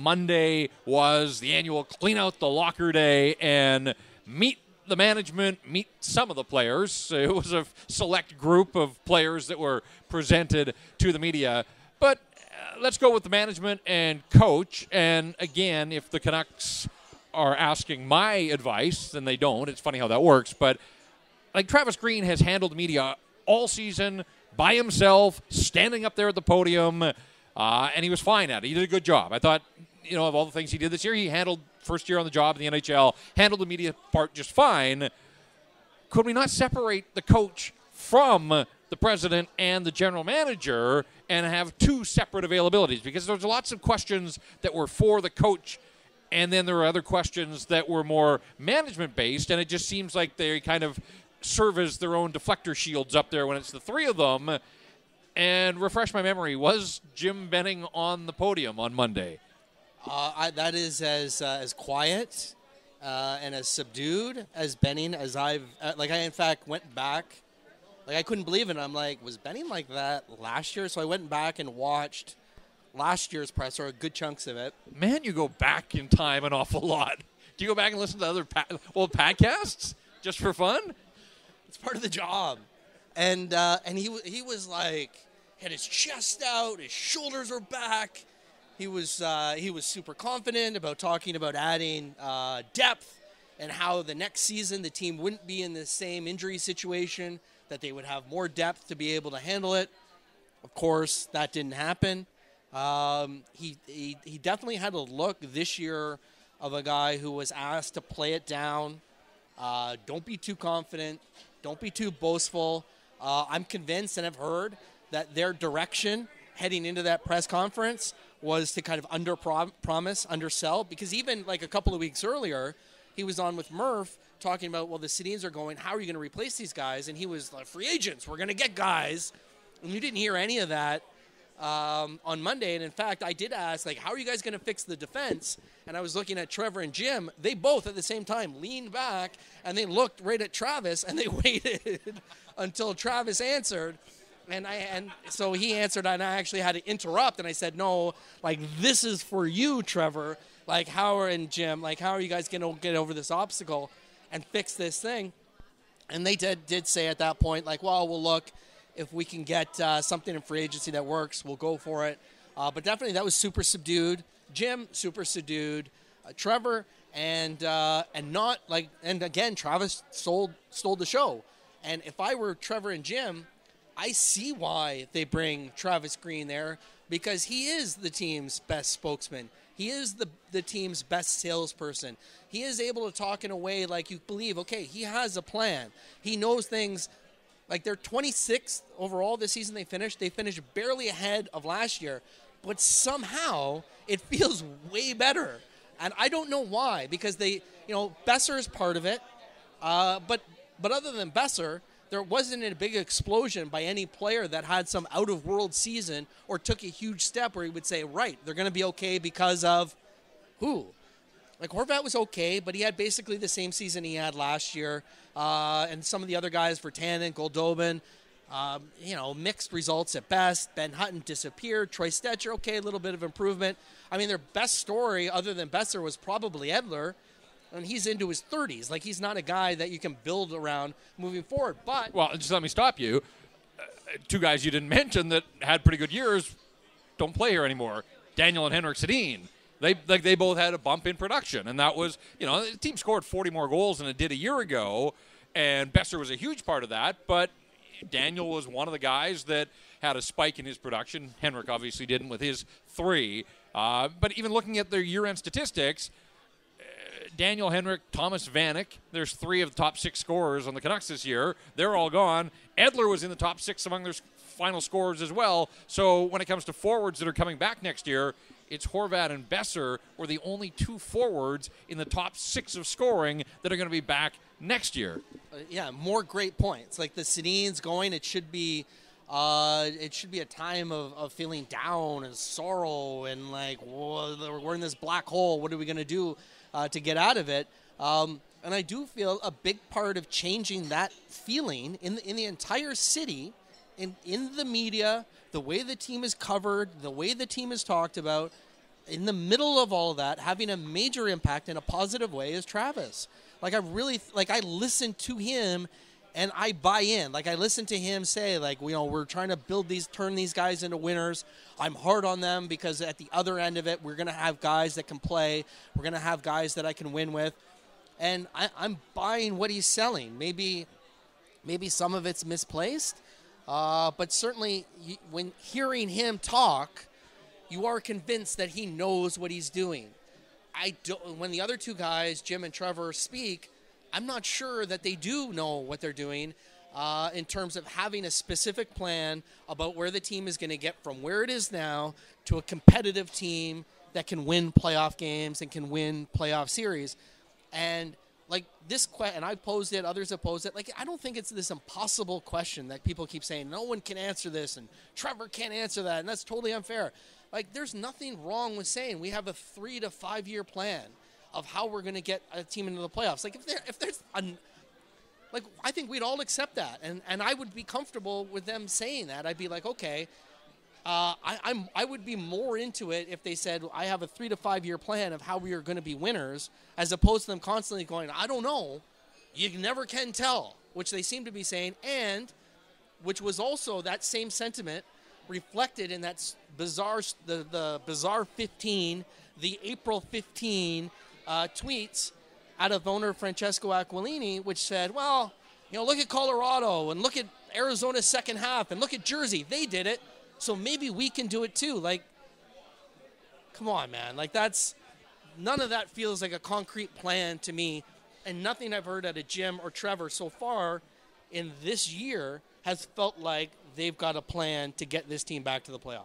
Monday was the annual clean out the locker day and meet the management, meet some of the players. It was a select group of players that were presented to the media. But let's go with the management and coach. And again, if the Canucks are asking my advice, then they don't. It's funny how that works. But like Travis Green has handled media all season by himself, standing up there at the podium, and he was fine at it. He did a good job. I thought, of all the things he did this year, he handled first year on the job in the NHL, handled the media part just fine. Could we not separate the coach from the president and the general manager and have two separate availabilities? Because there's lots of questions that were for the coach, and then there were other questions that were more management-based, and it just seems like they kind of serve as their own deflector shields up there when it's the three of them. And refresh my memory, was Jim Benning on the podium on Monday? That is as quiet and as subdued as Benning as I've I in fact went back. I couldn't believe it. I'm like, was Benning like that last year? So I went back and watched last year's presser, good chunks of it. Man, you go back in time an awful lot. Do you go back and listen to other old podcasts just for fun? It's part of the job. And he was like, had his chest out, his shoulders were back. He was super confident about talking about adding depth and how the next season the team wouldn't be in the same injury situation, that they would have more depth to be able to handle it. Of course, that didn't happen. He definitely had a look this year of a guy who was asked to play it down. Don't be too confident. Don't be too boastful. I'm convinced and have heard that their direction heading into that press conference was to kind of under-promise, undersell, because even like a couple of weeks earlier, he was on with Murph talking about, well, the Sedins are going, how are you going to replace these guys? And he was like, free agents, we're going to get guys. And you didn't hear any of that on Monday. And in fact, I did ask, like, how are you guys going to fix the defense? And I was looking at Trevor and Jim. They both at the same time leaned back and they looked right at Travis and they waited until Travis answered. And so he answered, and I actually had to interrupt, and I said, no, like, this is for you, Trevor. Like, how are you guys going to get over this obstacle and fix this thing? And they did say at that point, like, well, we'll look. If we can get something in free agency that works, we'll go for it. But definitely that was super subdued. Jim, super subdued. Trevor, and again, Travis stole the show. And if I were Trevor and Jim, I see why they bring Travis Green there, because he is the team's best spokesman. He is the team's best salesperson. He is able to talk in a way like you believe, okay, he has a plan. He knows things. Like, they're 26th overall this season they finished. They finished barely ahead of last year, but somehow it feels way better. And I don't know why, because Besser is part of it. But other than Besser, there wasn't a big explosion by any player that had some out-of-world season or took a huge step where he would say, right, they're going to be okay because of who? Like, Horvat was okay, but he had basically the same season he had last year. And some of the other guys, Virtanen, Goldobin, mixed results at best. Ben Hutton disappeared. Troy Stetcher, okay, a little bit of improvement. I mean, their best story, other than Besser, was probably Edler. And he's into his 30s. Like, he's not a guy that you can build around moving forward. But well, just let me stop you. Two guys you didn't mention that had pretty good years don't play here anymore. Daniel and Henrik Sedin. They both had a bump in production, and that was, the team scored 40 more goals than it did a year ago, and Besser was a huge part of that, but Daniel was one of the guys that had a spike in his production. Henrik obviously didn't with his 3. But even looking at their year-end statistics, Daniel, Henrik, Thomas Vanek, there's 3 of the top 6 scorers on the Canucks this year. They're all gone. Edler was in the top 6 among their final scorers as well. So when it comes to forwards that are coming back next year, it's Horvat and Besser were the only 2 forwards in the top 6 of scoring that are going to be back next year. More great points. Like, the Sedin's going, it should be a time of feeling down and sorrow and like, whoa, we're in this black hole. What are we going to do to get out of it? And I do feel a big part of changing that feeling in the entire city, in the media, the way the team is covered, the way the team is talked about, in the middle of all of that, having a major impact in a positive way is Travis. Like, I listen to him and I buy in. Like, I listen to him say, like, we're trying to turn these guys into winners. I'm hard on them because at the other end of it, we're going to have guys that can play. We're going to have guys that I can win with. And I'm buying what he's selling. Maybe some of it's misplaced, but certainly when hearing him talk, you are convinced that he knows what he's doing. When the other two guys, Jim and Trevor, speak, I'm not sure that they do know what they're doing in terms of having a specific plan about where the team is going to get from where it is now to a competitive team that can win playoff games and can win playoff series. And like this question, and I posed it, others have posed it. Like, I don't think it's this impossible question that people keep saying, no one can answer this and Trevor can't answer that, and that's totally unfair. Like, there's nothing wrong with saying we have a 3 to 5 year plan of how we're going to get a team into the playoffs. Like, I think we'd all accept that, and I would be comfortable with them saying that. I'd be like, okay, I would be more into it if they said I have a 3 to 5 year plan of how we are going to be winners, as opposed to them constantly going, I don't know, you never can tell, which they seem to be saying, and which was also that same sentiment reflected in that bizarre, the bizarre 15, the April 15 tweets out of owner Francesco Aquilini, which said, well, look at Colorado and look at Arizona's second half and look at Jersey. They did it, so maybe we can do it too. Like, come on, man. Like, none of that feels like a concrete plan to me, and nothing I've heard out of Jim or Trevor so far in this year has felt like they've got a plan to get this team back to the playoffs.